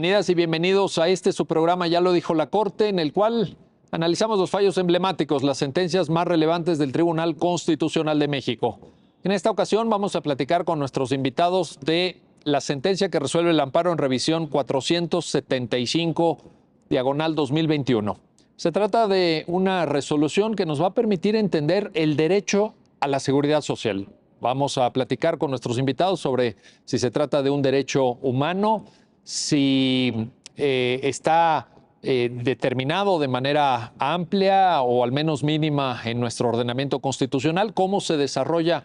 Bienvenidas y bienvenidos a su programa Ya lo dijo la Corte, en el cual analizamos los fallos emblemáticos, las sentencias más relevantes del Tribunal Constitucional de México. En esta ocasión vamos a platicar con nuestros invitados de la sentencia que resuelve el amparo en revisión 475/2021. Se trata de una resolución que nos va a permitir entender el derecho a la seguridad social. Vamos a platicar con nuestros invitados sobre si se trata de un derecho humano, si está determinado de manera amplia o al menos mínima en nuestro ordenamiento constitucional, cómo se desarrolla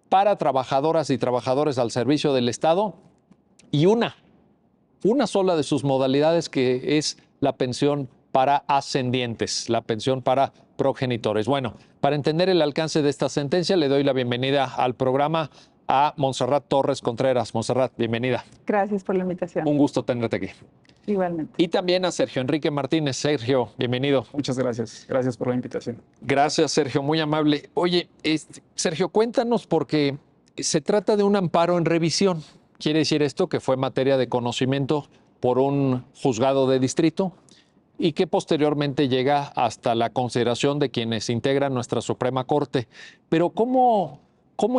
para trabajadoras y trabajadores al servicio del Estado y una sola de sus modalidades, que es la pensión para ascendientes, la pensión para progenitores. Bueno, para entender el alcance de esta sentencia, le doy la bienvenida al programa a Montserrat Torres Contreras. Montserrat, bienvenida. Gracias por la invitación. Un gusto tenerte aquí. Igualmente. Y también a Sergio Enrique Martínez. Sergio, bienvenido. Muchas gracias. Gracias por la invitación. Gracias, Sergio, muy amable. Oye, Sergio, cuéntanos, porque se trata de un amparo en revisión. ¿Quiere decir esto que fue materia de conocimiento por un juzgado de distrito y que posteriormente llega hasta la consideración de quienes integran nuestra Suprema Corte? Pero ¿cómo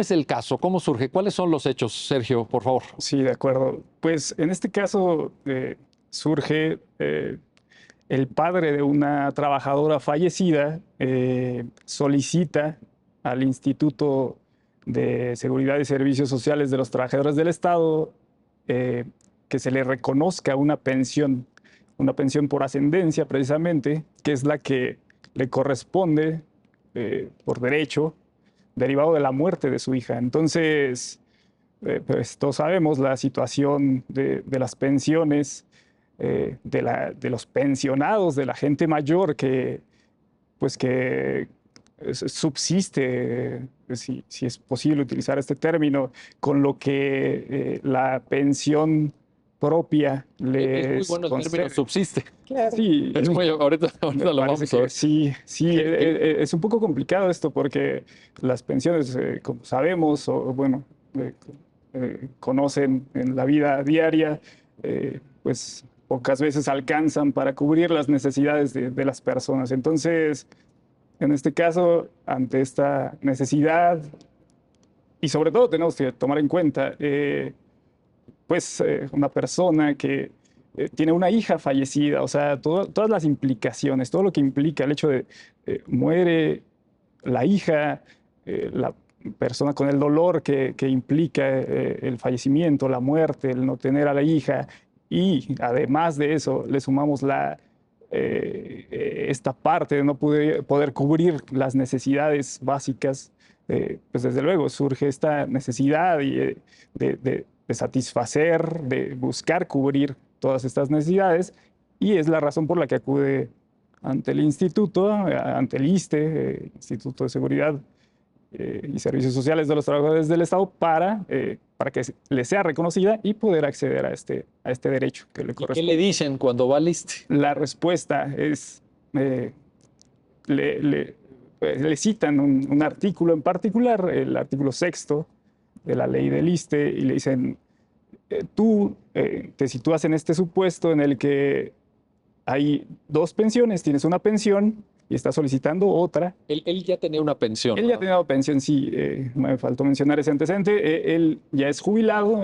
es el caso? ¿Cómo surge? ¿Cuáles son los hechos, Sergio, por favor? Sí, de acuerdo. Pues en este caso surge el padre de una trabajadora fallecida, solicita al Instituto de Seguridad y Servicios Sociales de los Trabajadores del Estado que se le reconozca una pensión por ascendencia precisamente, que es la que le corresponde por derecho, derivado de la muerte de su hija. Entonces, pues todos sabemos la situación de las pensiones, de los pensionados, de la gente mayor que subsiste, si es posible utilizar este término, con lo que la pensión propia les es muy bueno el término subsiste. Claro. Sí, es muy, ahorita lo vamos a ver. Sí, es un poco complicado esto porque las pensiones, como sabemos, o bueno, conocen en la vida diaria, pues pocas veces alcanzan para cubrir las necesidades de las personas. Entonces, en este caso, ante esta necesidad, y sobre todo tenemos que tomar en cuenta, una persona que tiene una hija fallecida, o sea, todas las implicaciones, todo lo que implica el hecho de muere la hija, la persona con el dolor que implica el fallecimiento, la muerte, el no tener a la hija, y además de eso le sumamos esta parte de no poder cubrir las necesidades básicas, pues desde luego surge esta necesidad de satisfacer, de buscar cubrir todas estas necesidades, y es la razón por la que acude ante el instituto, ante el ISSSTE, Instituto de Seguridad y Servicios Sociales de los Trabajadores del Estado, para que le sea reconocida y poder acceder a este derecho que le corresponde. ¿Qué le dicen cuando va al ISSSTE? La respuesta es, le citan un artículo en particular, el artículo 6º de la ley del ISSSTE, y le dicen, tú te sitúas en este supuesto en el que hay dos pensiones, tienes una pensión y está solicitando otra. Él ya tenía una pensión. Él ya tenía una pensión, sí. Me faltó mencionar ese antecedente. Él ya es jubilado,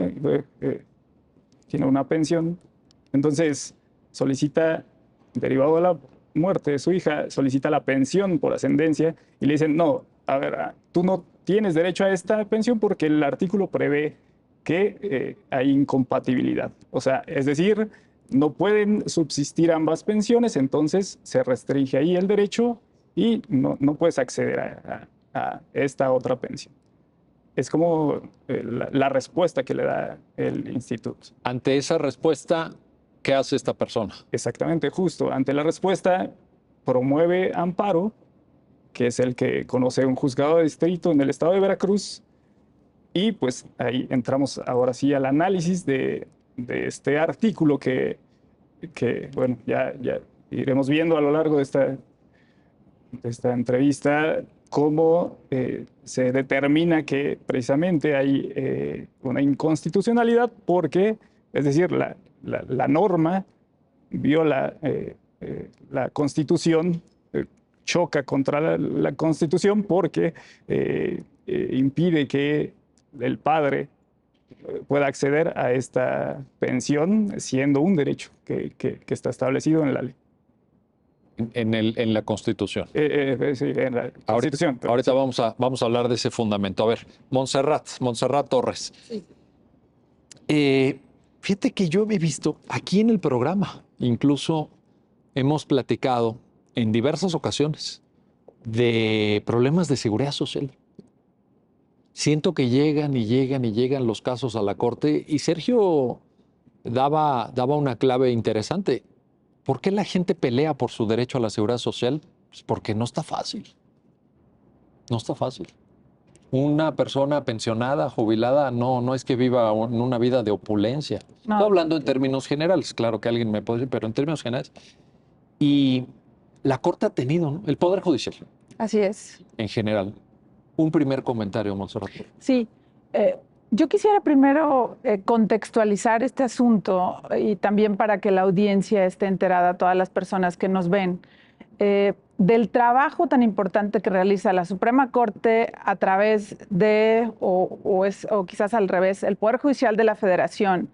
tiene una pensión. Entonces solicita, derivado de la muerte de su hija, solicita la pensión por ascendencia y le dicen, no, a ver, tú no tienes derecho a esta pensión porque el artículo prevé que hay incompatibilidad. O sea, es decir, no pueden subsistir ambas pensiones, entonces se restringe ahí el derecho y no puedes acceder a esta otra pensión. Es como la respuesta que le da el instituto. Ante esa respuesta, ¿qué hace esta persona? Exactamente, justo. Ante la respuesta, promueve amparo, que es el que conoce un juzgado de distrito en el estado de Veracruz, y pues ahí entramos ahora sí al análisis de este artículo que bueno, ya iremos viendo a lo largo de esta entrevista cómo se determina que precisamente hay una inconstitucionalidad porque, es decir, la norma viola la Constitución, choca contra la Constitución porque impide que el padre pueda acceder a esta pensión, siendo un derecho que está establecido en la ley. En la Constitución. Sí, en la Constitución. Ahorita vamos a hablar de ese fundamento. A ver, Montserrat Torres. Sí. Fíjate que yo he visto aquí en el programa, incluso hemos platicado en diversas ocasiones de problemas de seguridad social. Siento que llegan y llegan y llegan los casos a la corte y Sergio daba una clave interesante. ¿Por qué la gente pelea por su derecho a la seguridad social? Pues porque no está fácil. No está fácil. Una persona pensionada, jubilada, no es que viva una vida de opulencia. No. Estoy hablando en términos generales, claro que alguien me puede decir, pero en términos generales. Y la Corte ha tenido, ¿no? El Poder Judicial, Así es. en general. Un primer comentario, Montserrat. Sí. Yo quisiera primero contextualizar este asunto y también para que la audiencia esté enterada, todas las personas que nos ven, del trabajo tan importante que realiza la Suprema Corte a través de, o quizás al revés, el Poder Judicial de la Federación,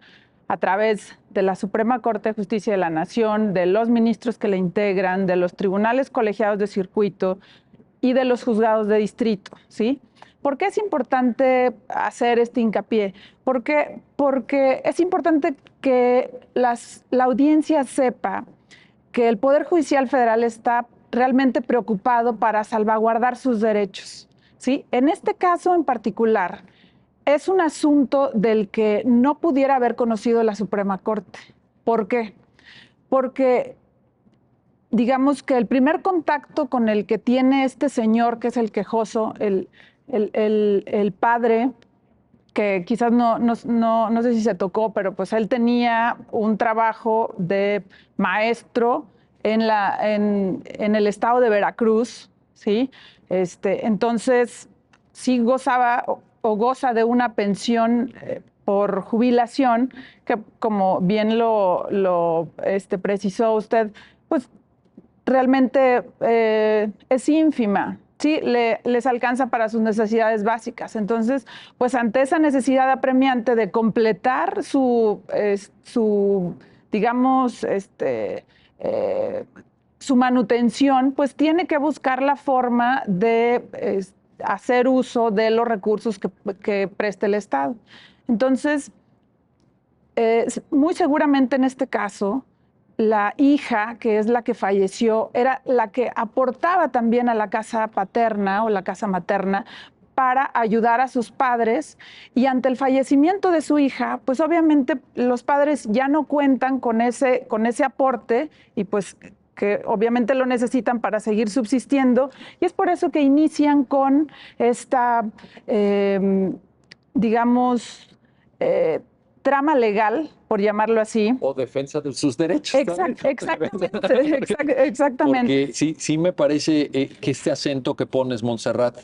a través de la Suprema Corte de Justicia de la Nación, de los ministros que la integran, de los tribunales colegiados de circuito y de los juzgados de distrito, ¿sí? ¿Por qué es importante hacer este hincapié? Porque es importante que la audiencia sepa que el Poder Judicial Federal está realmente preocupado para salvaguardar sus derechos, ¿sí? En este caso en particular, es un asunto del que no pudiera haber conocido la Suprema Corte. ¿Por qué? Porque digamos que el primer contacto con el que tiene este señor, que es el quejoso, el padre, que quizás no sé si se tocó, pero pues él tenía un trabajo de maestro en el estado de Veracruz, ¿sí? Entonces, sí gozaba o goza de una pensión por jubilación, que como bien lo precisó usted, pues realmente es ínfima, ¿sí? Les alcanza para sus necesidades básicas. Entonces, pues ante esa necesidad apremiante de completar su digamos, su manutención, pues tiene que buscar la forma de hacer uso de los recursos que preste el Estado. Entonces, muy seguramente en este caso, la hija, que es la que falleció, era la que aportaba también a la casa paterna o la casa materna para ayudar a sus padres, y ante el fallecimiento de su hija, pues obviamente los padres ya no cuentan con ese aporte y pues que obviamente lo necesitan para seguir subsistiendo, y es por eso que inician con esta, digamos, trama legal, por llamarlo así. O defensa de sus derechos. Exactamente. Porque sí me parece que este acento que pones, Montserrat,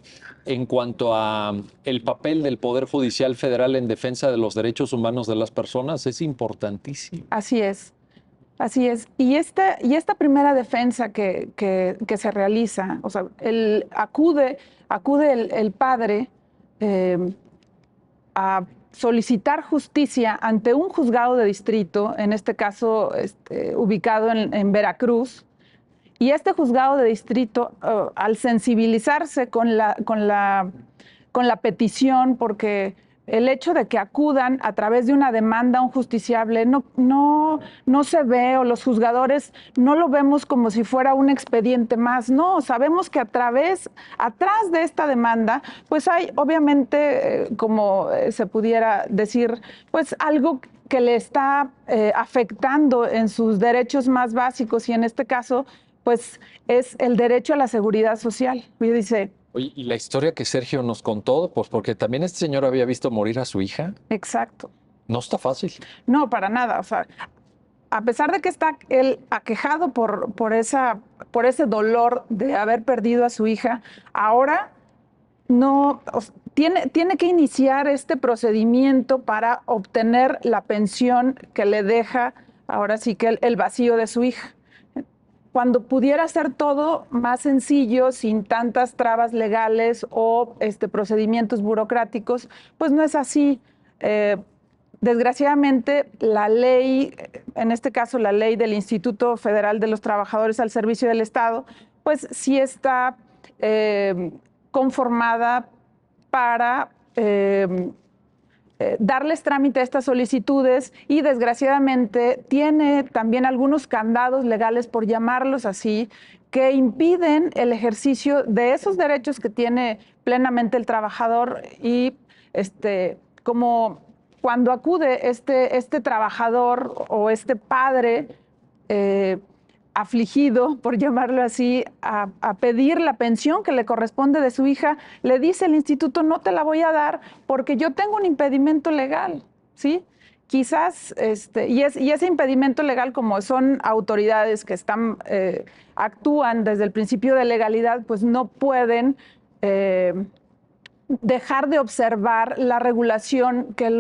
en cuanto a el papel del Poder Judicial Federal en defensa de los derechos humanos de las personas es importantísimo. Así es. Así es. Y esta primera defensa que se realiza, o sea, acude el padre a solicitar justicia ante un juzgado de distrito, en este caso ubicado en Veracruz, y este juzgado de distrito, al sensibilizarse con la petición, porque el hecho de que acudan a través de una demanda a un justiciable no se ve, o los juzgadores no lo vemos como si fuera un expediente más. No, sabemos que atrás de esta demanda, pues hay obviamente, como se pudiera decir, pues algo que le está afectando en sus derechos más básicos, y en este caso, pues es el derecho a la seguridad social. Y dice... Oye, y la historia que Sergio nos contó, pues porque también este señor había visto morir a su hija. Exacto. No está fácil. No, para nada. O sea, a pesar de que está él aquejado por ese dolor de haber perdido a su hija, ahora no tiene que iniciar este procedimiento para obtener la pensión que le deja ahora sí que el vacío de su hija. Cuando pudiera ser todo más sencillo, sin tantas trabas legales o procedimientos burocráticos, pues no es así. Desgraciadamente, la ley, en este caso la ley del Instituto Federal de los Trabajadores al Servicio del Estado, pues sí está conformada para darles trámite a estas solicitudes y desgraciadamente tiene también algunos candados legales, por llamarlos así, que impiden el ejercicio de esos derechos que tiene plenamente el trabajador y como cuando acude este trabajador o este padre afligido, por llamarlo así, a pedir la pensión que le corresponde de su hija, le dice el instituto, no te la voy a dar porque yo tengo un impedimento legal, ¿sí? Quizás, y ese impedimento legal, como son autoridades que actúan desde el principio de legalidad, pues no pueden dejar de observar la regulación que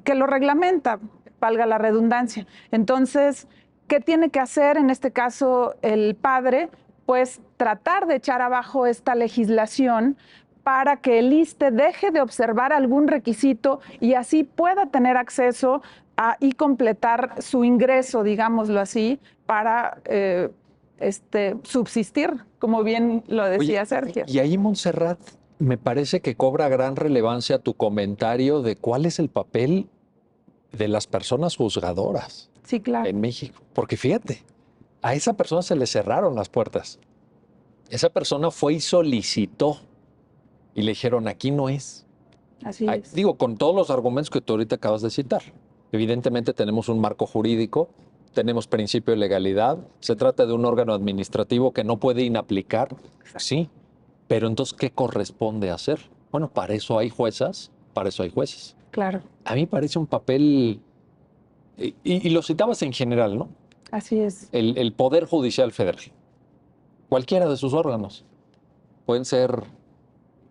que lo reglamenta, valga la redundancia. Entonces, ¿qué tiene que hacer en este caso el padre? Pues tratar de echar abajo esta legislación para que el ISSSTE deje de observar algún requisito y así pueda tener acceso y completar su ingreso, digámoslo así, para subsistir, como bien lo decía Oye, Sergio. y ahí, Montserrat, me parece que cobra gran relevancia tu comentario de cuál es el papel de las personas juzgadoras Sí, claro. en México. Porque fíjate, a esa persona se le cerraron las puertas. Esa persona fue y solicitó y le dijeron, aquí no es. Así es. Digo, con todos los argumentos que tú ahorita acabas de citar. Evidentemente tenemos un marco jurídico, tenemos principio de legalidad, se trata de un órgano administrativo que no puede inaplicar, sí, pero entonces, ¿qué corresponde hacer? Bueno, para eso hay juezas, para eso hay jueces. Claro. A mí me parece un papel, y lo citabas en general, ¿no? Así es. El Poder Judicial Federal, cualquiera de sus órganos, pueden ser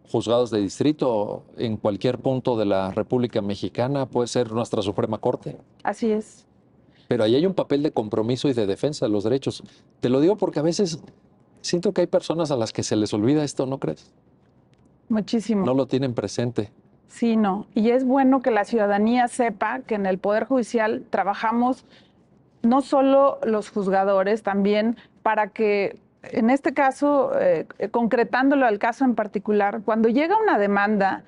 juzgados de distrito en cualquier punto de la República Mexicana, puede ser nuestra Suprema Corte. Así es. Pero ahí hay un papel de compromiso y de defensa de los derechos. Te lo digo porque a veces siento que hay personas a las que se les olvida esto, ¿no crees? Muchísimo. No lo tienen presente. Sí, no. Y es bueno que la ciudadanía sepa que en el Poder Judicial trabajamos no solo los juzgadores, también para que, en este caso, concretándolo al caso en particular, cuando llega una demanda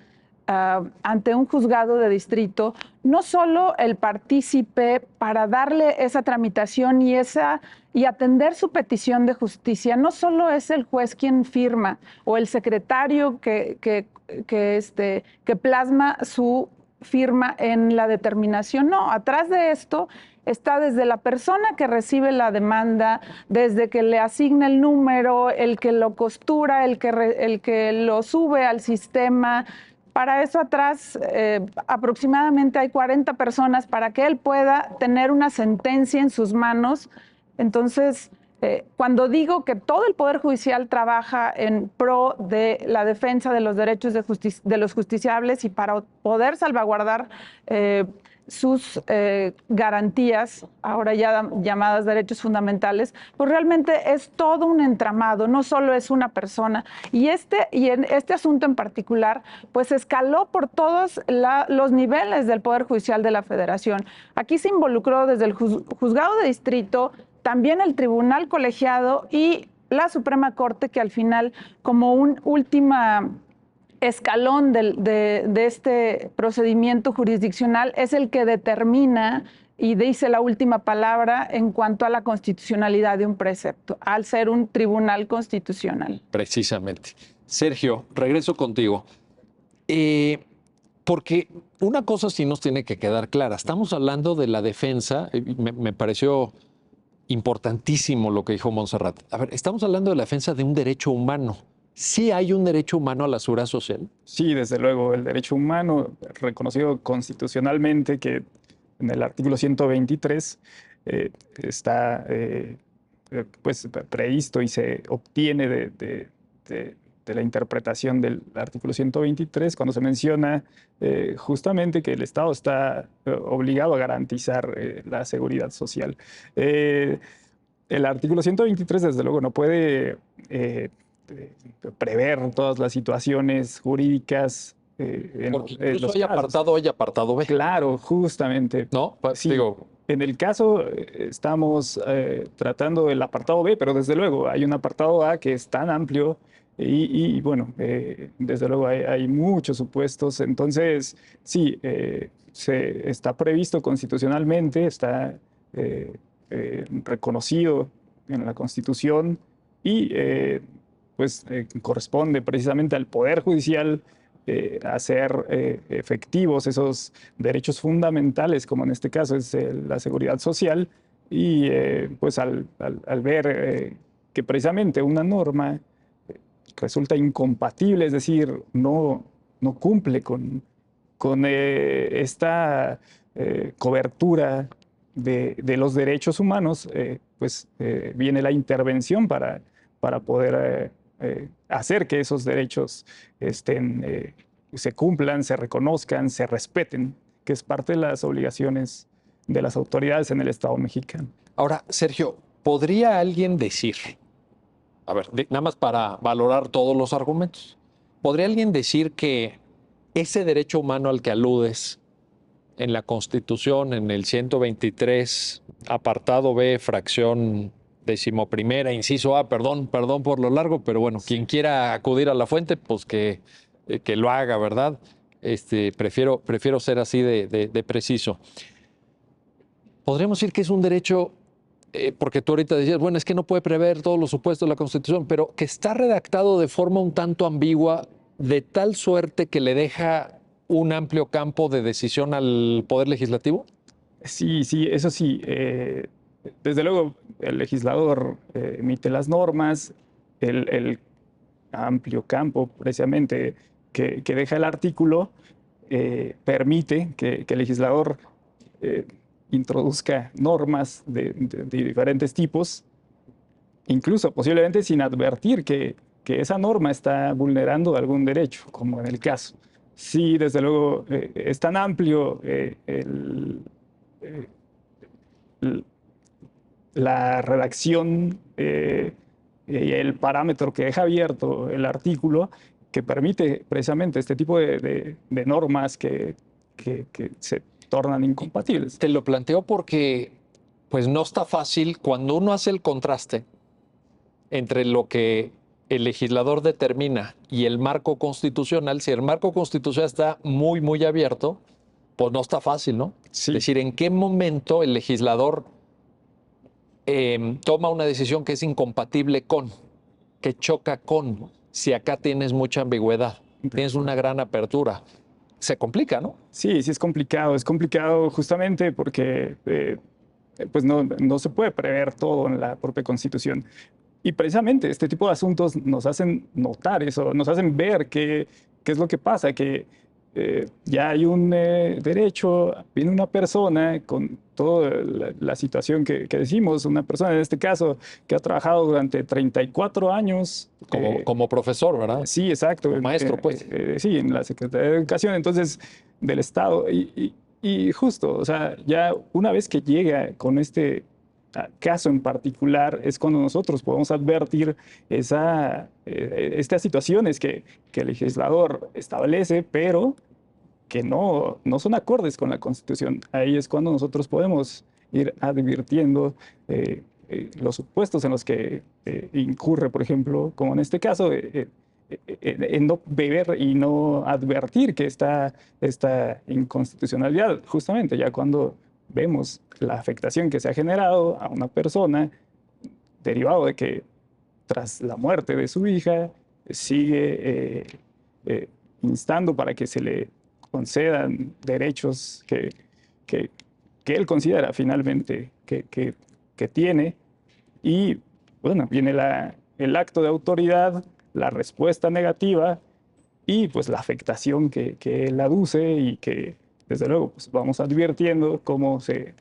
ante un juzgado de distrito, no solo el partícipe para darle esa tramitación y atender su petición de justicia, no solo es el juez quien firma o el secretario que plasma su firma en la determinación. No, atrás de esto está desde la persona que recibe la demanda, desde que le asigna el número, el que lo costura, el que lo sube al sistema. Para eso atrás aproximadamente hay 40 personas para que él pueda tener una sentencia en sus manos. Entonces, cuando digo que todo el Poder Judicial trabaja en pro de la defensa de los derechos de los justiciables y para poder salvaguardar sus garantías, ahora ya llamadas derechos fundamentales, pues realmente es todo un entramado, no solo es una persona. Y en este asunto en particular, pues escaló por todos los niveles del Poder Judicial de la Federación. Aquí se involucró desde el juzgado de distrito, también el tribunal colegiado y la Suprema Corte, que al final, como un última escalón de este procedimiento jurisdiccional, es el que determina y dice la última palabra en cuanto a la constitucionalidad de un precepto, al ser un tribunal constitucional. Precisamente. Sergio, regreso contigo. Porque una cosa sí nos tiene que quedar clara. Estamos hablando de la defensa, me pareció importantísimo lo que dijo Montserrat. A ver, estamos hablando de la defensa de un derecho humano. ¿Sí hay un derecho humano a la seguridad social? Sí, desde luego, el derecho humano reconocido constitucionalmente, que en el artículo 123 está pues, previsto y se obtiene la interpretación del artículo 123, cuando se menciona justamente que el Estado está obligado a garantizar la seguridad social. El artículo 123, desde luego, no puede prever todas las situaciones jurídicas Porque en incluso los hay casos. apartado A y apartado B, Claro, justamente. ¿no? Sí, Digo, en el caso estamos tratando el apartado B, pero desde luego hay un apartado A que es tan amplio bueno, desde luego hay muchos supuestos. Entonces, sí, está previsto constitucionalmente, está reconocido en la Constitución y pues corresponde precisamente al Poder Judicial hacer efectivos esos derechos fundamentales, como en este caso es la seguridad social, y pues al ver que precisamente una norma resulta incompatible, es decir, no cumple con esta cobertura de los derechos humanos, pues viene la intervención para poder hacer que esos derechos se cumplan, se reconozcan, se respeten, que es parte de las obligaciones de las autoridades en el Estado mexicano. ahora, Sergio, ¿podría alguien decir, a ver, nada más para valorar todos los argumentos, ¿podría alguien decir que ese derecho humano al que aludes en la Constitución, en el 123, apartado B, fracción 11ª, inciso A, perdón por lo largo, pero bueno, quien quiera acudir a la fuente, pues que lo haga, ¿verdad? Prefiero ser así de preciso. Podríamos decir que es un derecho, porque tú ahorita decías, bueno, es que no puede prever todos los supuestos de la Constitución, pero que está redactado de forma un tanto ambigua, de tal suerte que le deja un amplio campo de decisión al Poder Legislativo. Sí, sí, eso sí. Desde luego, el legislador emite las normas, el amplio campo precisamente que deja el artículo permite que el legislador introduzca normas de diferentes tipos, incluso posiblemente sin advertir que esa norma está vulnerando algún derecho, como en el caso. Sí, desde luego, es tan amplio eh, la redacción y el parámetro que deja abierto el artículo que permite precisamente este tipo de normas que se tornan incompatibles. Te lo planteo porque pues no está fácil cuando uno hace el contraste entre lo que el legislador determina y el marco constitucional. Si el marco constitucional está muy abierto, pues no está fácil, ¿no? Sí. Es decir, ¿en qué momento el legislador toma una decisión que es incompatible con, que choca con, si acá tienes mucha ambigüedad, tienes una gran apertura? Se complica, ¿no? Sí, sí es complicado justamente porque pues no se puede prever todo en la propia Constitución. Y precisamente este tipo de asuntos nos hacen notar eso, nos hacen ver qué es lo que pasa, que ya hay un derecho, viene una persona con toda la situación que decimos, una persona en este caso que ha trabajado durante 34 años. Como profesor, ¿verdad? Sí, exacto. Maestro, pues. Sí, en la Secretaría de Educación, entonces, del Estado. Y justo, o sea, ya una vez que llega con este caso en particular, es cuando nosotros podemos advertir estas situaciones que el legislador establece, pero que no son acordes con la Constitución. Ahí es cuando nosotros podemos ir advirtiendo los supuestos en los que incurre, por ejemplo, como en este caso, en no beber y no advertir que está esta inconstitucionalidad, justamente ya cuando vemos la afectación que se ha generado a una persona derivado de que tras la muerte de su hija sigue instando para que se le concedan derechos que él considera finalmente que tiene. Y bueno, viene el acto de autoridad, la respuesta negativa y pues la afectación que él aduce y que desde luego pues, vamos advirtiendo cómo se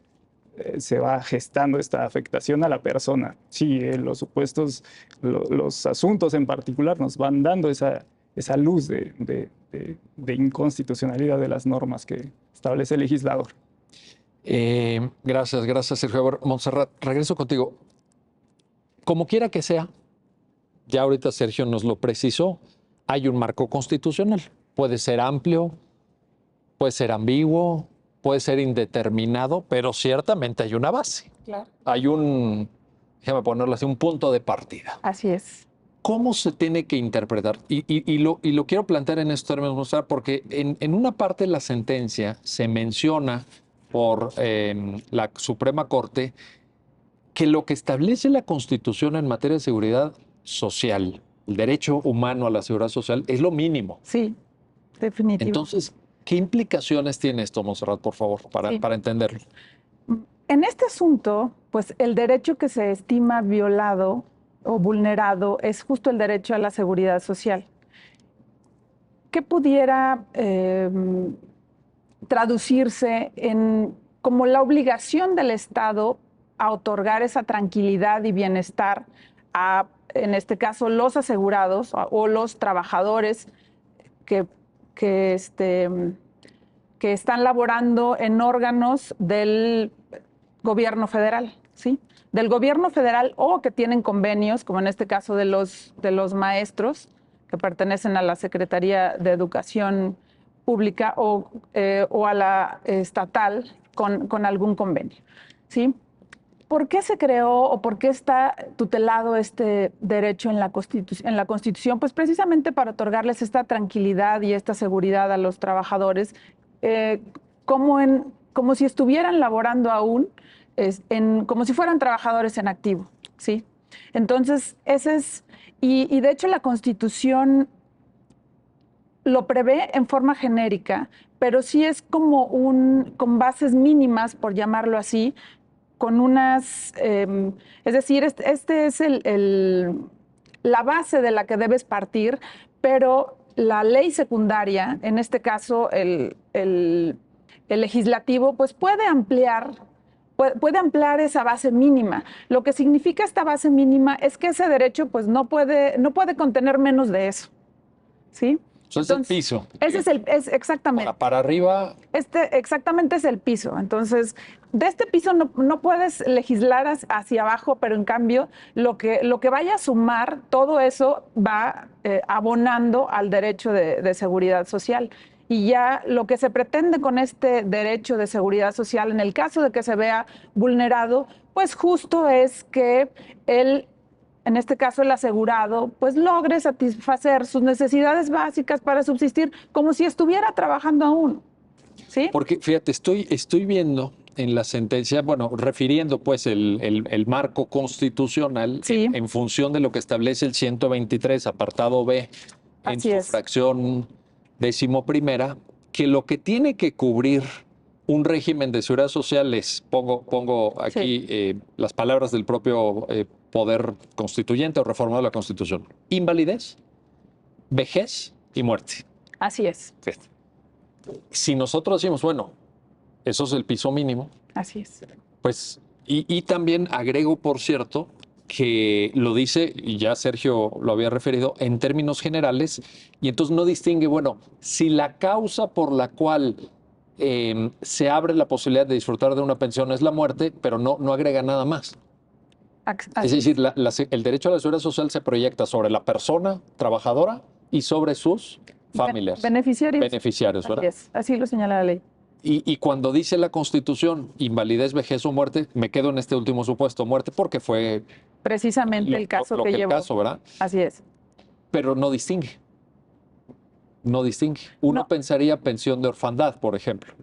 se va gestando esta afectación a la persona. Sí, los supuestos, los asuntos en particular nos van dando esa luz de inconstitucionalidad de las normas que establece el legislador. Gracias, Sergio. A ver, Montserrat, regreso contigo. Como quiera que sea, ya ahorita Sergio nos lo precisó, hay un marco constitucional. Puede ser amplio, puede ser ambiguo, puede ser indeterminado, pero ciertamente hay una base. Claro. Hay déjame ponerlo así, un punto de partida. Así es. ¿Cómo se tiene que interpretar? Y lo quiero plantear en estos términos, Montserrat, porque en una parte de la sentencia se menciona por la Suprema Corte que lo que establece la Constitución en materia de seguridad social, el derecho humano a la seguridad social, es lo mínimo. Sí, definitivo. Entonces, ¿qué implicaciones tiene esto, Montserrat, por favor, para entenderlo? En este asunto, pues el derecho que se estima violado o vulnerado es justo el derecho a la seguridad social. ¿Qué pudiera traducirse en como la obligación del Estado a otorgar esa tranquilidad y bienestar a, en este caso, los asegurados o los trabajadores que están laborando en órganos del gobierno federal, ¿sí? Del gobierno federal o que tienen convenios, como en este caso de los maestros que pertenecen a la Secretaría de Educación Pública o a la estatal con algún convenio, ¿sí? ¿Por qué se creó o por qué está tutelado este derecho en la Constitución? Pues precisamente para otorgarles esta tranquilidad y esta seguridad a los trabajadores, como si estuvieran laborando aún, como si fueran trabajadores en activo, ¿sí? Entonces, ese es, y de hecho la Constitución lo prevé en forma genérica, pero sí es como con bases mínimas, por llamarlo así, con unas, es decir, este es la base de la que debes partir, pero la ley secundaria, en este caso el legislativo, pues puede ampliar esa base mínima. Lo que significa esta base mínima es que ese derecho pues no puede contener menos de eso, ¿sí? Entonces, el piso. Ese es exactamente. Para arriba. Exactamente es el piso. Entonces, de este piso no puedes legislar hacia abajo, pero en cambio, lo que vaya a sumar, todo eso va abonando al derecho de seguridad social. Y ya lo que se pretende con este derecho de seguridad social, en el caso de que se vea vulnerado, pues justo es que en este caso el asegurado, pues logre satisfacer sus necesidades básicas para subsistir como si estuviera trabajando aún, ¿sí? Porque, fíjate, estoy viendo en la sentencia, bueno, refiriendo pues el marco constitucional Sí. en función de lo que establece el 123, apartado B, en Así su es. fracción 11ª, que lo que tiene que cubrir un régimen de seguridad social es, pongo aquí las palabras del propio poder constituyente o reformador de la Constitución: invalidez, vejez y muerte. Así es. Fíjate. Si nosotros decimos, bueno, eso es el piso mínimo, Así es. pues, y también agrego, por cierto, que lo dice, y ya Sergio lo había referido, en términos generales, y entonces no distingue, bueno, si la causa por la cual se abre la posibilidad de disfrutar de una pensión es la muerte, pero no agrega nada más. Es decir, el derecho a la seguridad social se proyecta sobre la persona trabajadora y sobre sus familiares. Beneficiarios, ¿verdad? Así lo señala la ley. Y cuando dice la Constitución invalidez, vejez o muerte, me quedo en este último supuesto, muerte, porque fue precisamente el caso que llevó. El caso, ¿verdad? Así es. Pero no distingue. No distingue. Uno pensaría pensión de orfandad, por ejemplo.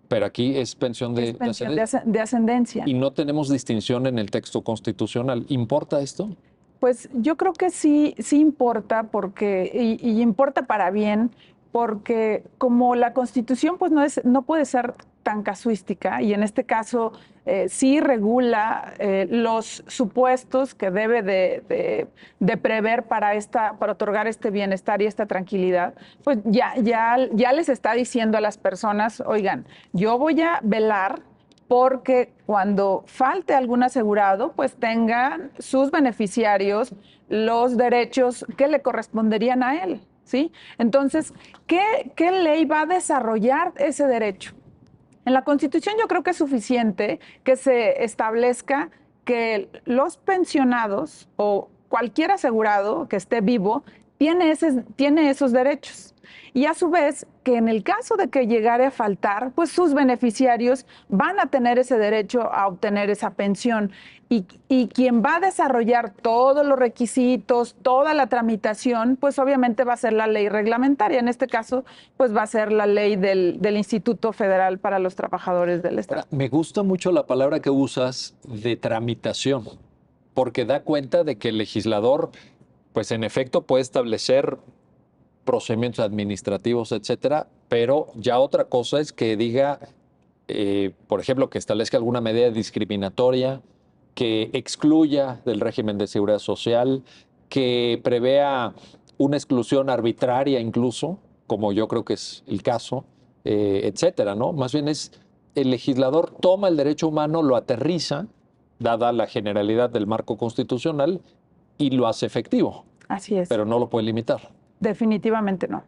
Pero aquí es pensión de ascendencia. Y no tenemos distinción en el texto constitucional. ¿Importa esto? Pues yo creo que sí importa, porque, y importa para bien, porque como la Constitución pues no puede ser tan casuística, y en este caso sí regula los supuestos que debe de prever para otorgar este bienestar y esta tranquilidad, pues ya les está diciendo a las personas, oigan, yo voy a velar porque cuando falte algún asegurado, pues tengan sus beneficiarios los derechos que le corresponderían a él, ¿sí? Entonces, ¿qué ley va a desarrollar ese derecho? En la Constitución yo creo que es suficiente que se establezca que los pensionados o cualquier asegurado que esté vivo tiene esos derechos. Y a su vez, que en el caso de que llegare a faltar, pues sus beneficiarios van a tener ese derecho a obtener esa pensión. Y quien va a desarrollar todos los requisitos, toda la tramitación, pues obviamente va a ser la ley reglamentaria. En este caso, pues va a ser la ley del Instituto Federal para los Trabajadores del Estado. Ahora, me gusta mucho la palabra que usas de tramitación, porque da cuenta de que el legislador, pues en efecto puede establecer procedimientos administrativos, etcétera, pero ya otra cosa es que diga, por ejemplo, que establezca alguna medida discriminatoria, que excluya del régimen de seguridad social, que prevea una exclusión arbitraria incluso, como yo creo que es el caso, etcétera, ¿no? Más bien es el legislador toma el derecho humano, lo aterriza, dada la generalidad del marco constitucional, y lo hace efectivo. Así es. Pero no lo puede limitar. Definitivamente no.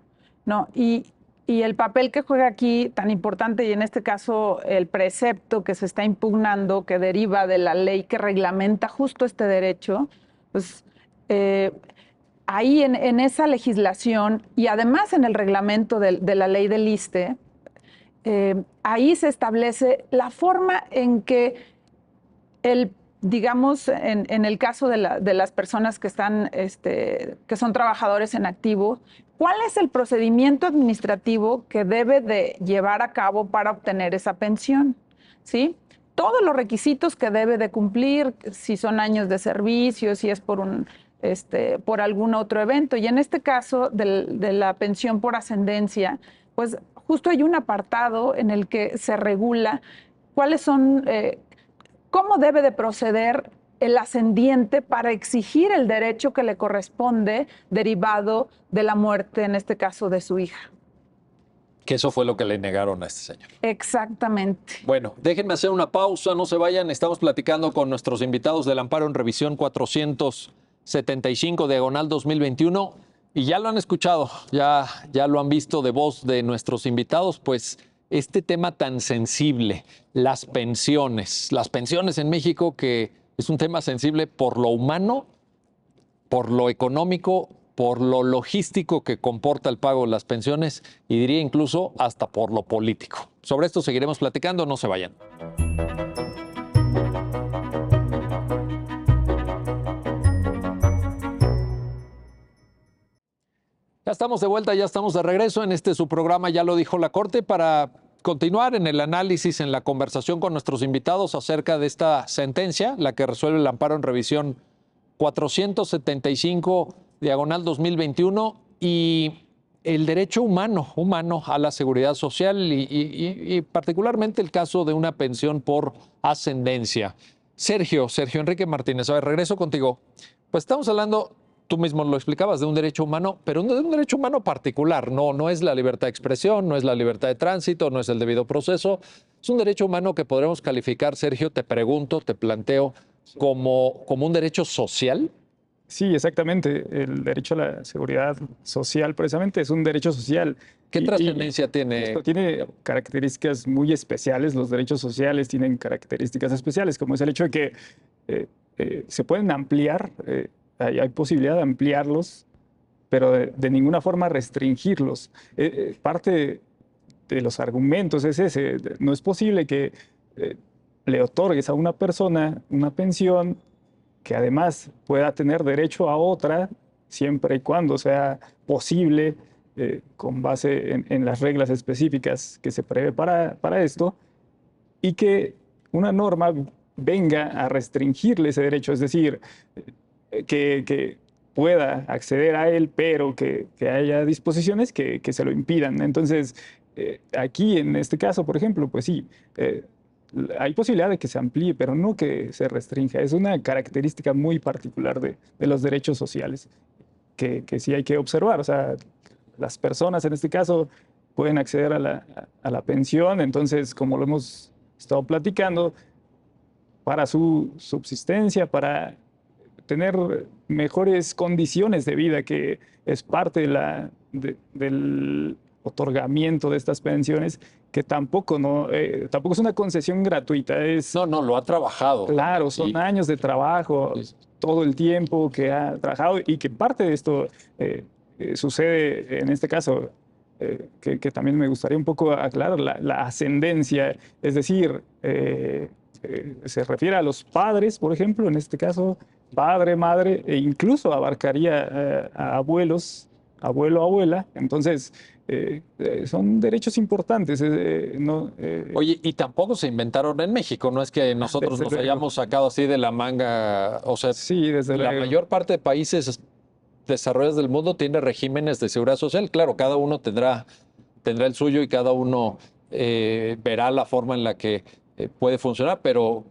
No, y el papel que juega aquí tan importante, y en este caso el precepto que se está impugnando, que deriva de la ley que reglamenta justo este derecho, pues ahí en esa legislación y además en el reglamento de la ley del ISSSTE, ahí se establece la forma en que digamos, en el caso de las personas que están, que son trabajadores en activo, ¿cuál es el procedimiento administrativo que debe de llevar a cabo para obtener esa pensión? ¿Sí? Todos los requisitos que debe de cumplir, si son años de servicio, si es por algún otro evento. Y en este caso de la pensión por ascendencia, pues justo hay un apartado en el que se regula cuáles son cómo debe de proceder el ascendiente para exigir el derecho que le corresponde derivado de la muerte, en este caso, de su hija. Que eso fue lo que le negaron a este señor. Exactamente. Bueno, déjenme hacer una pausa, no se vayan. Estamos platicando con nuestros invitados del amparo en revisión 475 diagonal 2021 y ya lo han escuchado, ya lo han visto de voz de nuestros invitados, pues este tema tan sensible, las pensiones en México, que es un tema sensible por lo humano, por lo económico, por lo logístico que comporta el pago de las pensiones y diría incluso hasta por lo político. Sobre esto seguiremos platicando, no se vayan. Ya estamos de vuelta, ya estamos de regreso en su programa, ya lo dijo la Corte, para continuar en el análisis, en la conversación con nuestros invitados acerca de esta sentencia, la que resuelve el amparo en revisión 475 diagonal 2021 y el derecho humano a la seguridad social y particularmente el caso de una pensión por ascendencia. Sergio Enrique Martínez, a ver, regreso contigo. Pues estamos hablando, tú mismo lo explicabas, de un derecho humano, pero de un derecho humano particular. No es la libertad de expresión, no es la libertad de tránsito, no es el debido proceso. Es un derecho humano que podremos calificar, Sergio, te pregunto, te planteo, como un derecho social. Sí, exactamente. El derecho a la seguridad social precisamente es un derecho social. ¿Qué trascendencia tiene? Esto tiene características muy especiales. Los derechos sociales tienen características especiales, como es el hecho de que se pueden ampliar, hay posibilidad de ampliarlos, pero de ninguna forma restringirlos. Parte de los argumentos es ese. No es posible que le otorgues a una persona una pensión que además pueda tener derecho a otra siempre y cuando sea posible, con base en las reglas específicas que se prevé para esto, y que una norma venga a restringirle ese derecho, es decir, que pueda acceder a él, pero que haya disposiciones que se lo impidan. Entonces, aquí en este caso, por ejemplo, pues sí, hay posibilidad de que se amplíe, pero no que se restrinja. Es una característica muy particular de los derechos sociales que sí hay que observar. O sea, las personas en este caso pueden acceder a la pensión, entonces, como lo hemos estado platicando, para su subsistencia, para tener mejores condiciones de vida, que es parte del otorgamiento de estas pensiones, que tampoco, no, tampoco es una concesión gratuita, es, No, no, lo ha trabajado. claro, son Y- años de trabajo, todo el tiempo que ha trabajado, y que parte de esto sucede en este caso, que también me gustaría un poco aclarar, la ascendencia, es decir, se refiere a los padres, por ejemplo, en este caso, padre, madre, e incluso abarcaría a abuelos, abuelo, abuela. Entonces, son derechos importantes. No, Oye, y tampoco se inventaron en México, no es que nosotros Desde nos luego. hayamos sacado así de la manga, o sea, sí, desde la luego. mayor parte de países desarrollados del mundo tiene regímenes de seguridad social. Claro, cada uno tendrá el suyo y cada uno verá la forma en la que puede funcionar, pero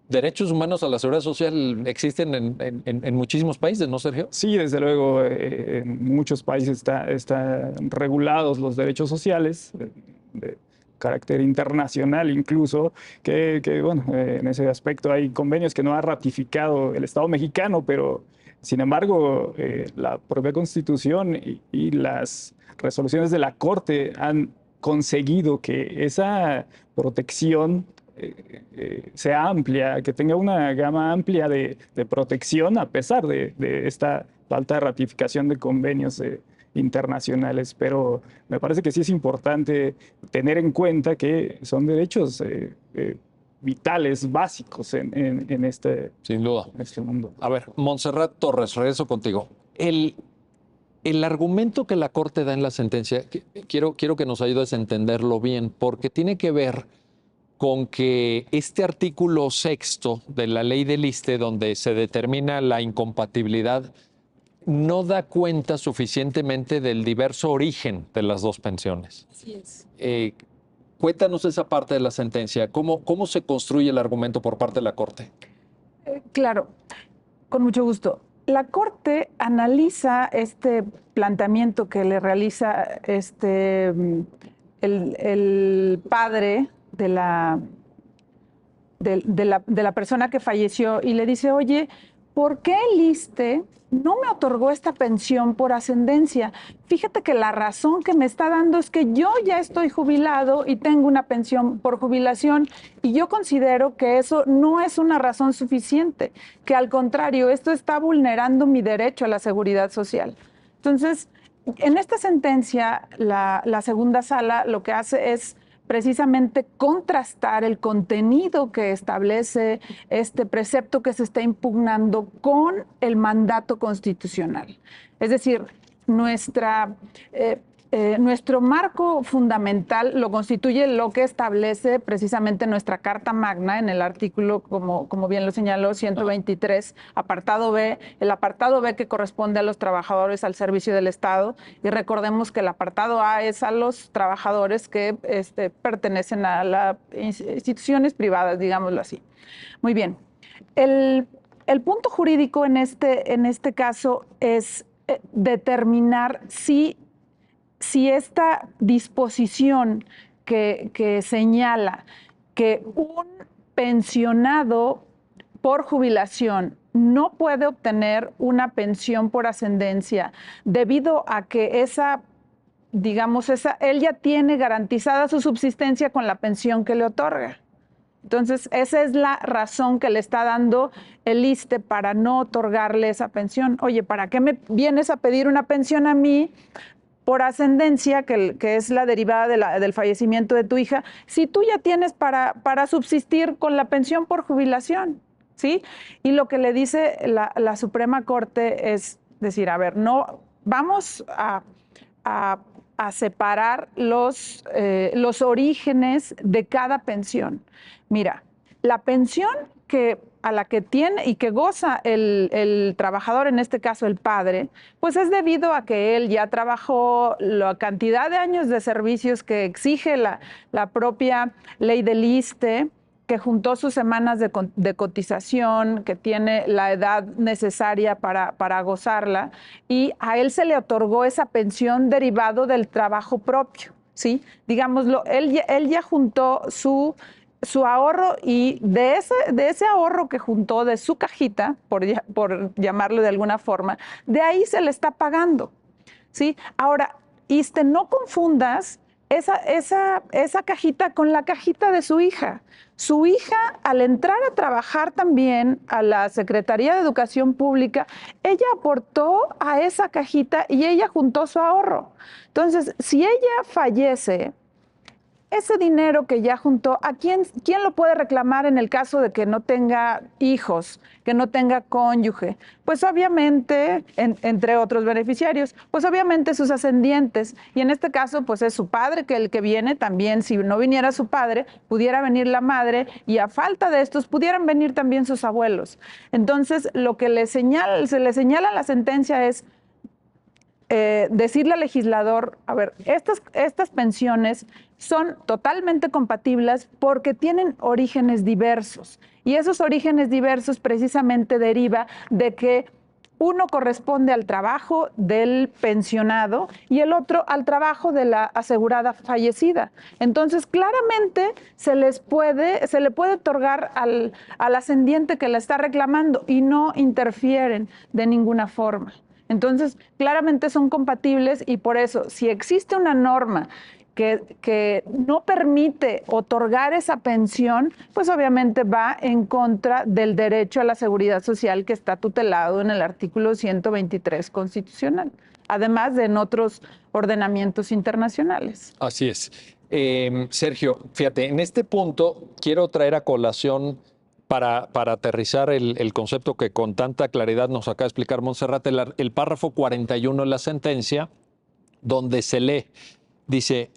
derechos humanos a la seguridad social existen en muchísimos países, ¿no, Sergio? Sí, desde luego, en muchos países están regulados los derechos sociales, de carácter internacional incluso, bueno, en ese aspecto hay convenios que no ha ratificado el Estado mexicano, pero sin embargo, la propia Constitución y las resoluciones de la Corte han conseguido que esa protección sea amplia, que tenga una gama amplia de protección a pesar de esta falta de ratificación de convenios internacionales. Pero me parece que sí es importante tener en cuenta que son derechos vitales, básicos Sin duda. en este mundo. A ver, Montserrat Torres, regreso contigo. El argumento que la Corte da en la sentencia, quiero que nos ayudes a entenderlo bien, porque tiene que ver con que este artículo sexto de la ley del ISSSTE, donde se determina la incompatibilidad, no da cuenta suficientemente del diverso origen de las dos pensiones. Así es. Cuéntanos esa parte de la sentencia. ¿Cómo se construye el argumento por parte de la Corte? Claro, con mucho gusto. La Corte analiza este planteamiento que le realiza el padre de la persona que falleció y le dice, oye, ¿por qué el ISSSTE no me otorgó esta pensión por ascendencia? Fíjate que la razón que me está dando es que yo ya estoy jubilado y tengo una pensión por jubilación, y yo considero que eso no es una razón suficiente, que al contrario, esto está vulnerando mi derecho a la seguridad social. Entonces, en esta sentencia, la segunda sala lo que hace es precisamente contrastar el contenido que establece este precepto que se está impugnando con el mandato constitucional. Es decir, nuestro marco fundamental lo constituye lo que establece precisamente nuestra Carta Magna en el artículo, como bien lo señaló, 123, apartado B, el apartado B que corresponde a los trabajadores al servicio del Estado, y recordemos que el apartado A es a los trabajadores que pertenecen a las instituciones privadas, digámoslo así. Muy bien. El punto jurídico en este caso es determinar si esta disposición que señala que un pensionado por jubilación no puede obtener una pensión por ascendencia debido a que él ya tiene garantizada su subsistencia con la pensión que le otorga. Entonces, esa es la razón que le está dando el ISSSTE para no otorgarle esa pensión. Oye, ¿para qué me vienes a pedir una pensión a mí por ascendencia, que es la derivada del fallecimiento de tu hija, si tú ya tienes para subsistir con la pensión por jubilación? ¿Sí? Y lo que le dice la Suprema Corte es decir, a ver, no vamos a separar los orígenes de cada pensión. Mira, la pensión a la que tiene y que goza el trabajador, en este caso el padre, pues es debido a que él ya trabajó la cantidad de años de servicios que exige la propia ley del ISSSTE, que juntó sus semanas de cotización, que tiene la edad necesaria para gozarla, y a él se le otorgó esa pensión derivado del trabajo propio, ¿sí? Digámoslo, él ya juntó su su ahorro, y de ese ahorro que juntó de su cajita, por llamarlo de alguna forma, de ahí se le está pagando, ¿sí? Ahora, no confundas esa cajita con la cajita de su hija. Su hija, al entrar a trabajar también a la Secretaría de Educación Pública, ella aportó a esa cajita y ella juntó su ahorro. Entonces, si ella fallece, ese dinero que ya juntó, ¿quién lo puede reclamar en el caso de que no tenga hijos, que no tenga cónyuge? Pues obviamente, entre otros beneficiarios, pues obviamente sus ascendientes. Y en este caso, pues es su padre que el que viene también. Si no viniera su padre, pudiera venir la madre, y a falta de estos, pudieran venir también sus abuelos. Entonces, lo que se le señala en la sentencia es decirle al legislador, a ver, estas pensiones son totalmente compatibles porque tienen orígenes diversos, y esos orígenes diversos precisamente deriva de que uno corresponde al trabajo del pensionado y el otro al trabajo de la asegurada fallecida. Entonces, claramente se le puede otorgar al ascendiente que la está reclamando, y no interfieren de ninguna forma. Entonces, claramente son compatibles, y por eso, si existe una norma que no permite otorgar esa pensión, pues obviamente va en contra del derecho a la seguridad social que está tutelado en el artículo 123 constitucional, además de en otros ordenamientos internacionales. Así es. Sergio, fíjate, en este punto quiero traer a colación para aterrizar el concepto que con tanta claridad nos acaba de explicar Montserrat, el párrafo 41 de la sentencia, donde se lee, dice,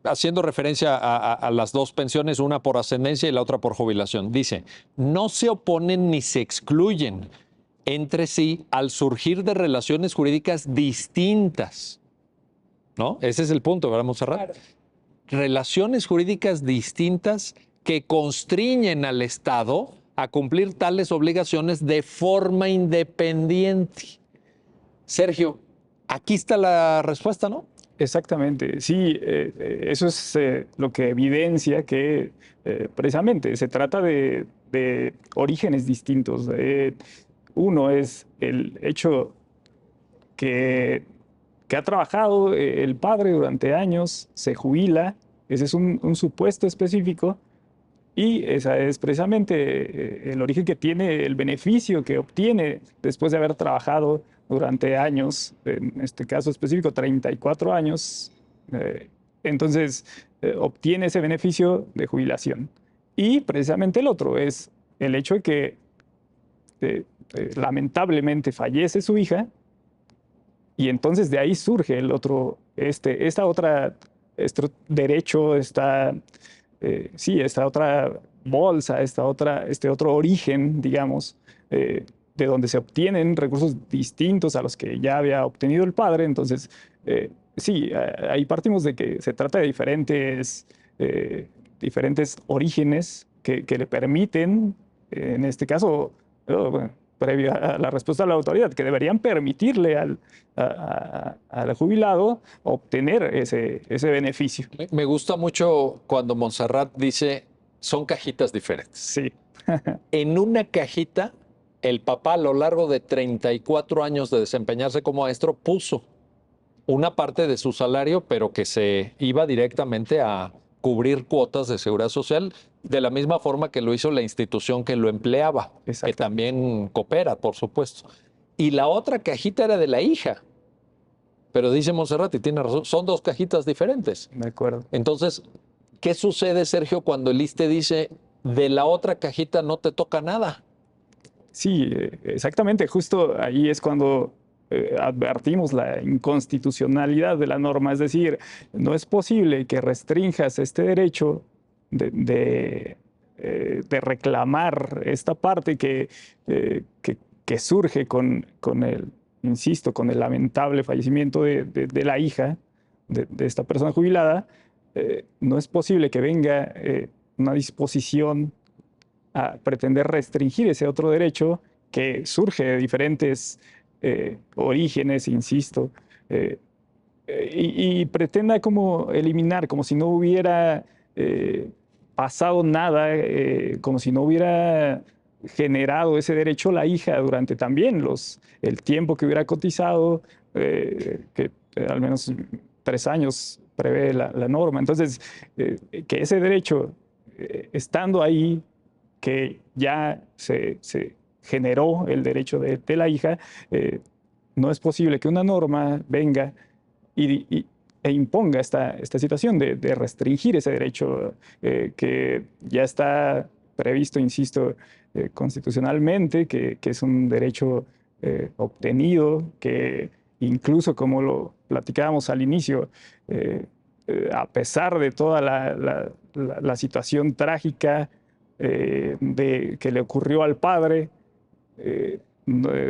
haciendo referencia a las dos pensiones, una por ascendencia y la otra por jubilación, dice, no se oponen ni se excluyen entre sí al surgir de relaciones jurídicas distintas, ¿no? Ese es el punto, ¿verdad, Montserrat? Claro. Relaciones jurídicas distintas que constriñen al Estado a cumplir tales obligaciones de forma independiente. Sergio, aquí está la respuesta, ¿no? Exactamente, sí, eso es lo que evidencia que precisamente se trata de orígenes distintos. Uno es el hecho que ha trabajado el padre durante años, se jubila, ese es un supuesto específico, y ese es precisamente el origen que tiene, el beneficio que obtiene después de haber trabajado durante años, en este caso específico 34 años, entonces obtiene ese beneficio de jubilación. Y precisamente el otro es el hecho de que lamentablemente fallece su hija, y entonces de ahí surge el otro, este derecho, esta otra bolsa, este otro origen, digamos, de donde se obtienen recursos distintos a los que ya había obtenido el padre. Entonces, sí, ahí partimos de que se trata de diferentes orígenes que le permiten, en este caso, bueno, previo a la respuesta de la autoridad, que deberían permitirle al jubilado obtener ese beneficio. Me gusta mucho cuando Montserrat dice, son cajitas diferentes. Sí. En una cajita, el papá a lo largo de 34 años de desempeñarse como maestro puso una parte de su salario, pero que se iba directamente a cubrir cuotas de seguridad social, de la misma forma que lo hizo la institución que lo empleaba, que también coopera, por supuesto. Y la otra cajita era de la hija. Pero dice Montserrat, y tiene razón, son dos cajitas diferentes. De acuerdo. Entonces, ¿qué sucede, Sergio, cuando el ISSSTE dice, de la otra cajita no te toca nada? Sí, exactamente. Justo ahí es cuando advertimos la inconstitucionalidad de la norma. Es decir, no es posible que restrinjas este derecho de reclamar esta parte que surge con el lamentable fallecimiento de la hija de esta persona jubilada. No es posible que venga una disposición a pretender restringir ese otro derecho que surge de diferentes orígenes, insisto, y pretenda como eliminar, como si no hubiera pasado nada, como si no hubiera generado ese derecho la hija durante también el tiempo que hubiera cotizado, que al menos 3 años prevé la norma. Entonces, que ese derecho, estando ahí, que ya se generó el derecho de la hija, no es posible que una norma venga e imponga esta situación de restringir ese derecho que ya está previsto, insisto, constitucionalmente, que es un derecho obtenido, que incluso como lo platicábamos al inicio, a pesar de toda la situación trágica que le ocurrió al padre,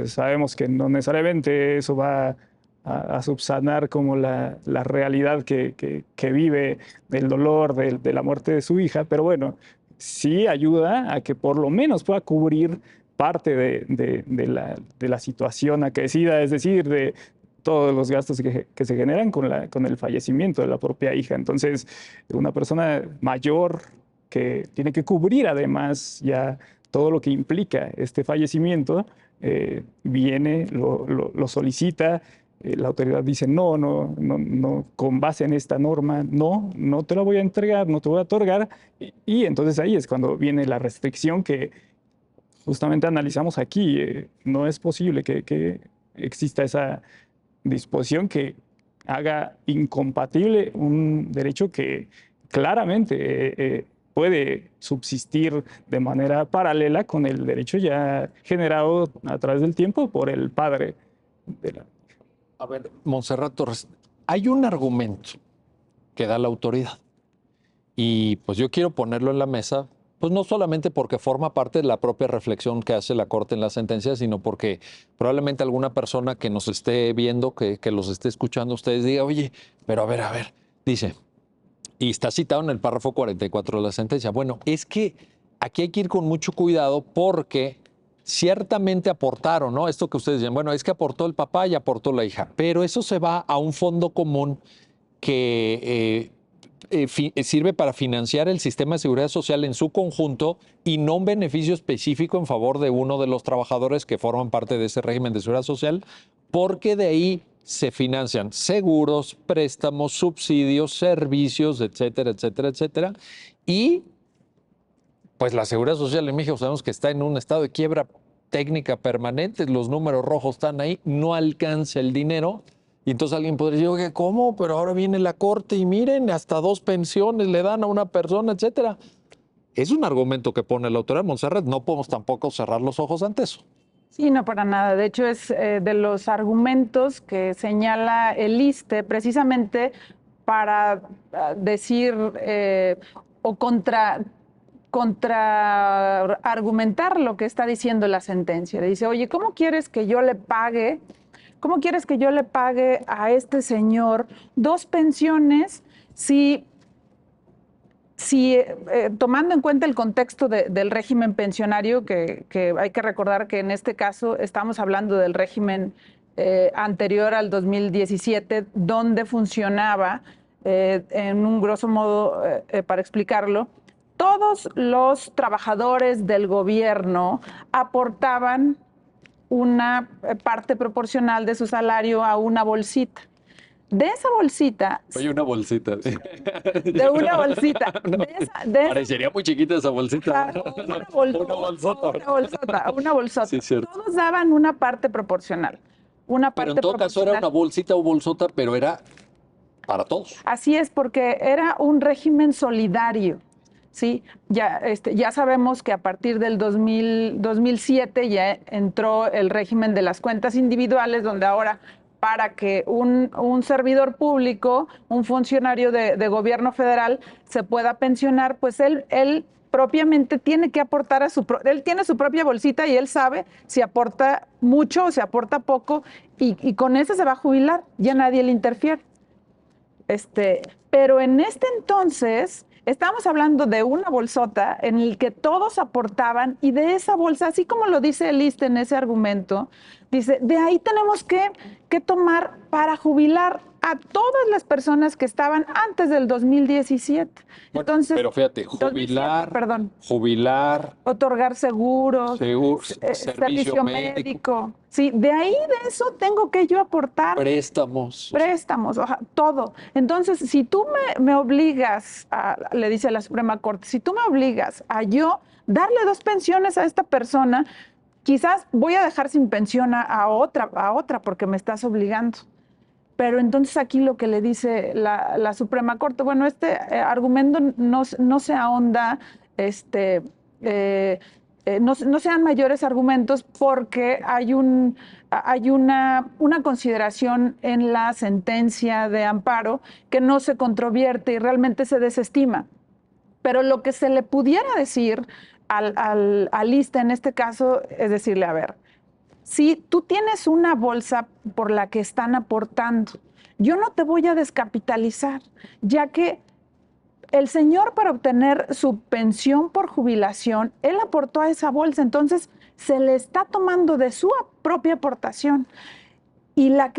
sabemos que no necesariamente eso va a subsanar como la realidad que vive del dolor de la muerte de su hija, pero bueno, sí ayuda a que por lo menos pueda cubrir parte de la situación acaecida, es decir, de todos los gastos que se generan con el fallecimiento de la propia hija. Entonces, una persona mayor que tiene que cubrir además ya todo lo que implica este fallecimiento, viene, lo solicita, la autoridad dice no, con base en esta norma, no te la voy a entregar, no te voy a otorgar, y entonces ahí es cuando viene la restricción que justamente analizamos aquí. No es posible que exista esa disposición que haga incompatible un derecho que claramente puede subsistir de manera paralela con el derecho ya generado a través del tiempo por el padre de la... A ver, Montserrat Torres, hay un argumento que da la autoridad y pues yo quiero ponerlo en la mesa, pues no solamente porque forma parte de la propia reflexión que hace la Corte en la sentencia, sino porque probablemente alguna persona que nos esté viendo, que los esté escuchando, ustedes diga, oye, pero a ver, dice, y está citado en el párrafo 44 de la sentencia. Bueno, es que aquí hay que ir con mucho cuidado porque ciertamente aportaron, ¿no? Esto que ustedes dicen, bueno, es que aportó el papá y aportó la hija, pero eso se va a un fondo común que sirve para financiar el sistema de seguridad social en su conjunto y no un beneficio específico en favor de uno de los trabajadores que forman parte de ese régimen de seguridad social, porque de ahí se financian seguros, préstamos, subsidios, servicios, etcétera, etcétera, etcétera. Y pues la seguridad social en México sabemos que está en un estado de quiebra técnica permanente, los números rojos están ahí, no alcanza el dinero. Y entonces alguien podría decir, oye, ¿cómo? Pero ahora viene la Corte y miren, hasta 2 pensiones le dan a una persona, etcétera. Es un argumento que pone la autoridad Montserrat, no podemos tampoco cerrar los ojos ante eso. Sí, no, para nada. De hecho, es de los argumentos que señala el ISSSTE precisamente para decir o argumentar lo que está diciendo la sentencia. Dice, oye, ¿cómo quieres que yo le pague? ¿Cómo quieres que yo le pague a este señor 2 pensiones si tomando en cuenta el contexto del régimen pensionario, que hay que recordar que en este caso estamos hablando del régimen anterior al 2017, donde funcionaba, en un grosso modo, para explicarlo, todos los trabajadores del gobierno aportaban una parte proporcional de su salario a una bolsita. De esa bolsita... Oye, una bolsita. De una bolsita. Parecería muy chiquita esa bolsita. Una bolsota. Sí, cierto. Todos daban una parte proporcional. Pero en todo caso era una bolsita o bolsota, pero era para todos. Así es, porque era un régimen solidario. Sí, ya sabemos que a partir del 2007 ya entró el régimen de las cuentas individuales, donde ahora para que un servidor público, un funcionario de gobierno federal se pueda pensionar, pues él propiamente tiene que aportar él tiene su propia bolsita y él sabe si aporta mucho o si aporta poco y con eso se va a jubilar, ya nadie le interfiere. Pero en este entonces estamos hablando de una bolsota en el que todos aportaban y de esa bolsa, así como lo dice el ISSSTE en ese argumento, dice, de ahí tenemos que tomar para jubilar a todas las personas que estaban antes del 2017. Bueno, Entonces, pero fíjate, 2007, perdón, jubilar, otorgar seguros, servicio médico, Sí, de ahí de eso tengo que yo aportar préstamos. préstamos, todo. Entonces, si tú me obligas, le dice la Suprema Corte, si tú me obligas a yo darle 2 pensiones a esta persona, quizás voy a dejar sin pensión a otra, porque me estás obligando. Pero entonces aquí lo que le dice la Suprema Corte, bueno, este argumento no se ahonda, no sean mayores argumentos porque hay una consideración en la sentencia de amparo que no se controvierte y realmente se desestima. Pero lo que se le pudiera decir al ISSSTE en este caso es decirle, a ver, si tú tienes una bolsa por la que están aportando, yo no te voy a descapitalizar, ya que el señor para obtener su pensión por jubilación, él aportó a esa bolsa, entonces se le está tomando de su propia aportación. Y la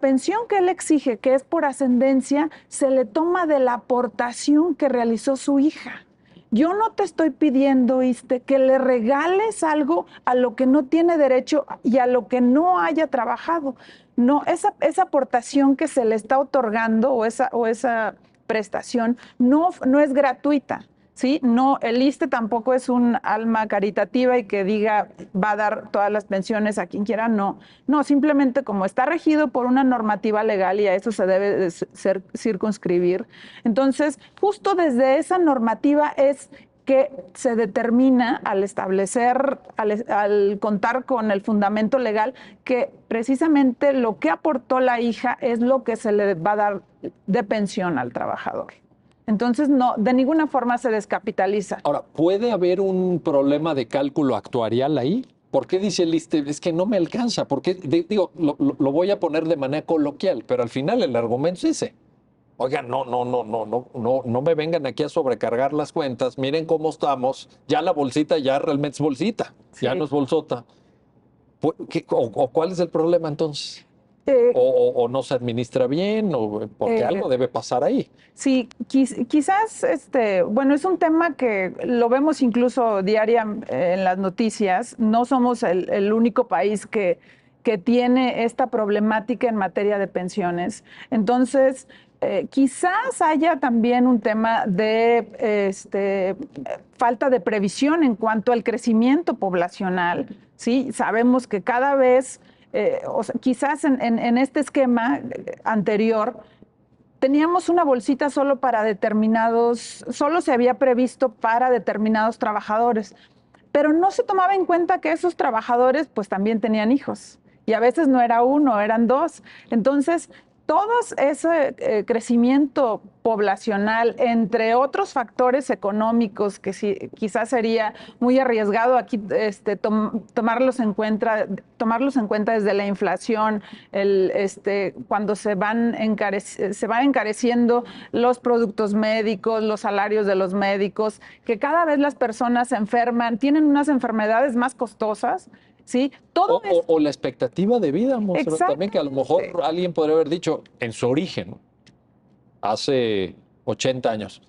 pensión que él exige, que es por ascendencia, se le toma de la aportación que realizó su hija. Yo no te estoy pidiendo, ISSSTE, que le regales algo a lo que no tiene derecho y a lo que no haya trabajado. No, esa aportación que se le está otorgando o esa prestación no es gratuita. ¿Sí? No, el ISSSTE tampoco es un alma caritativa y que diga va a dar todas las pensiones a quien quiera, no. No, simplemente como está regido por una normativa legal y a eso se debe de circunscribir. Entonces, justo desde esa normativa es que se determina al establecer, al contar con el fundamento legal, que precisamente lo que aportó la hija es lo que se le va a dar de pensión al trabajador. Entonces, no, de ninguna forma se descapitaliza. Ahora, ¿puede haber un problema de cálculo actuarial ahí? ¿Por qué dice el ISSSTE? Es que no me alcanza. Porque, digo, lo voy a poner de manera coloquial, pero al final el argumento es ese. Oigan, no me vengan aquí a sobrecargar las cuentas. Miren cómo estamos. Ya la bolsita ya realmente es bolsita, sí. Ya no es bolsota. ¿Cuál es el problema entonces? O no se administra bien, o porque algo debe pasar ahí. Sí, quizás, bueno, es un tema que lo vemos incluso diariamente en las noticias. No somos el único país que tiene esta problemática en materia de pensiones. Entonces, quizás haya también un tema de falta de previsión en cuanto al crecimiento poblacional. ¿Sí? Sabemos que cada vez... o sea, quizás en este esquema anterior teníamos una bolsita solo para solo se había previsto para determinados trabajadores, pero no se tomaba en cuenta que esos trabajadores pues también tenían hijos y a veces no era uno, eran 2. Entonces, todo ese crecimiento poblacional, entre otros factores económicos que sí, quizás sería muy arriesgado aquí tomarlos en cuenta desde la inflación, cuando se van encareciendo los productos médicos, los salarios de los médicos, que cada vez las personas se enferman, tienen unas enfermedades más costosas. ¿Sí? O la expectativa de vida, también, que a lo mejor alguien podría haber dicho en su origen, hace 80 años,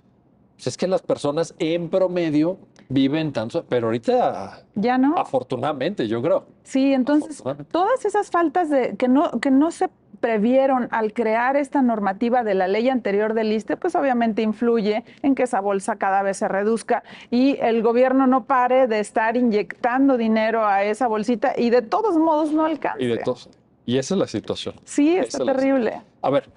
pues es que las personas en promedio viven tanto, pero ahorita ya no. Afortunadamente, yo creo. Sí, entonces todas esas faltas que no se previeron al crear esta normativa de la ley anterior del ISSSTE, pues obviamente influye en que esa bolsa cada vez se reduzca y el gobierno no pare de estar inyectando dinero a esa bolsita y de todos modos no alcanza. Y esa es la situación. Sí, está terrible. A ver,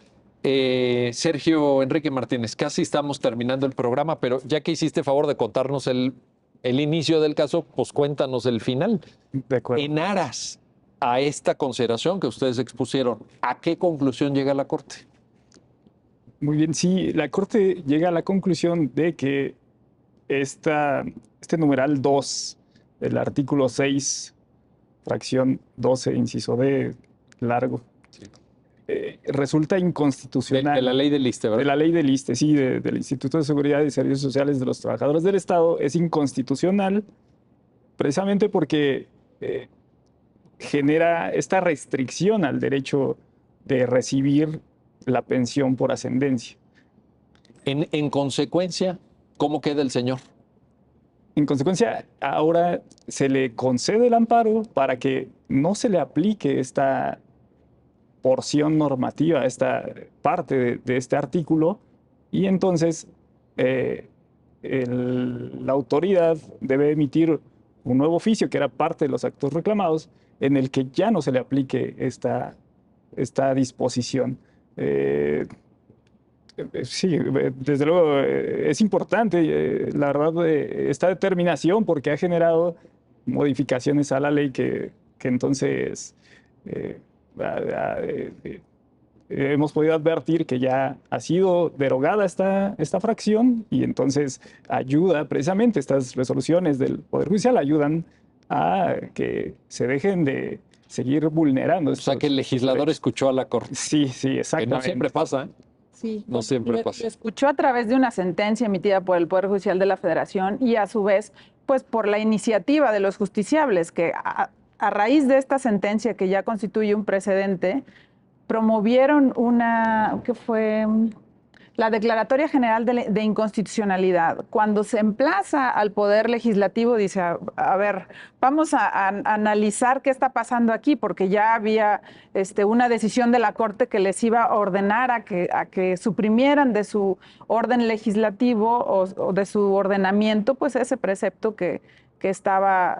Sergio Enrique Martínez, casi estamos terminando el programa, pero ya que hiciste favor de contarnos el inicio del caso, pues cuéntanos el final. De acuerdo. En aras a esta consideración que ustedes expusieron, ¿a qué conclusión llega la Corte? Muy bien, sí, la Corte llega a la conclusión de que este numeral 2 del artículo 6, fracción 12, inciso D, largo, sí. Resulta inconstitucional. De la ley del ISSSTE, ¿verdad? De la ley del ISSSTE, sí, del Instituto de Seguridad y Servicios Sociales de los Trabajadores del Estado, es inconstitucional precisamente porque genera esta restricción al derecho de recibir la pensión por ascendencia. En consecuencia, ¿cómo queda el señor? En consecuencia, ahora se le concede el amparo para que no se le aplique esta porción normativa, esta parte de este artículo, y entonces la autoridad debe emitir un nuevo oficio, que era parte de los actos reclamados, en el que ya no se le aplique esta disposición. Sí, desde luego es importante, la verdad, esta determinación, porque ha generado modificaciones a la ley que entonces hemos podido advertir que ya ha sido derogada esta fracción, y entonces ayuda, precisamente estas resoluciones del Poder Judicial ayudan a que se dejen de seguir vulnerando O sea, que el legislador derechos. escuchó a la Corte. Sí, Que exactamente. no siempre pasa, ¿eh? Sí, No siempre lo pasa. escuchó a través de una sentencia emitida por el Poder Judicial de la Federación y a su vez, pues por la iniciativa de los justiciables, que a raíz de esta sentencia que ya constituye un precedente, promovieron que fue la Declaratoria General de Inconstitucionalidad. Cuando se emplaza al Poder Legislativo, dice, a ver, vamos a analizar qué está pasando aquí, porque ya había una decisión de la Corte que les iba a ordenar a que suprimieran de su orden legislativo o de su ordenamiento, pues ese precepto que estaba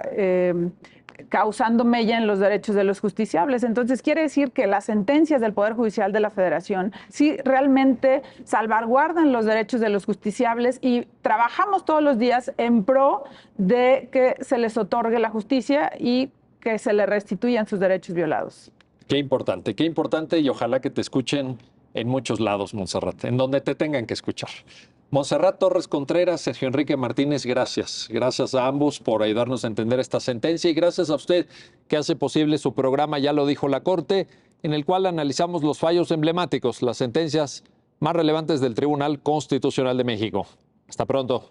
causando mella en los derechos de los justiciables. Entonces, quiere decir que las sentencias del Poder Judicial de la Federación sí realmente salvaguardan los derechos de los justiciables, y trabajamos todos los días en pro de que se les otorgue la justicia y que se les restituyan sus derechos violados. Qué importante, y ojalá que te escuchen en muchos lados, Montserrat, en donde te tengan que escuchar. Montserrat Torres Contreras, Sergio Enrique Martínez, gracias. Gracias a ambos por ayudarnos a entender esta sentencia, y gracias a usted que hace posible su programa Ya lo dijo la Corte, en el cual analizamos los fallos emblemáticos, las sentencias más relevantes del Tribunal Constitucional de México. Hasta pronto.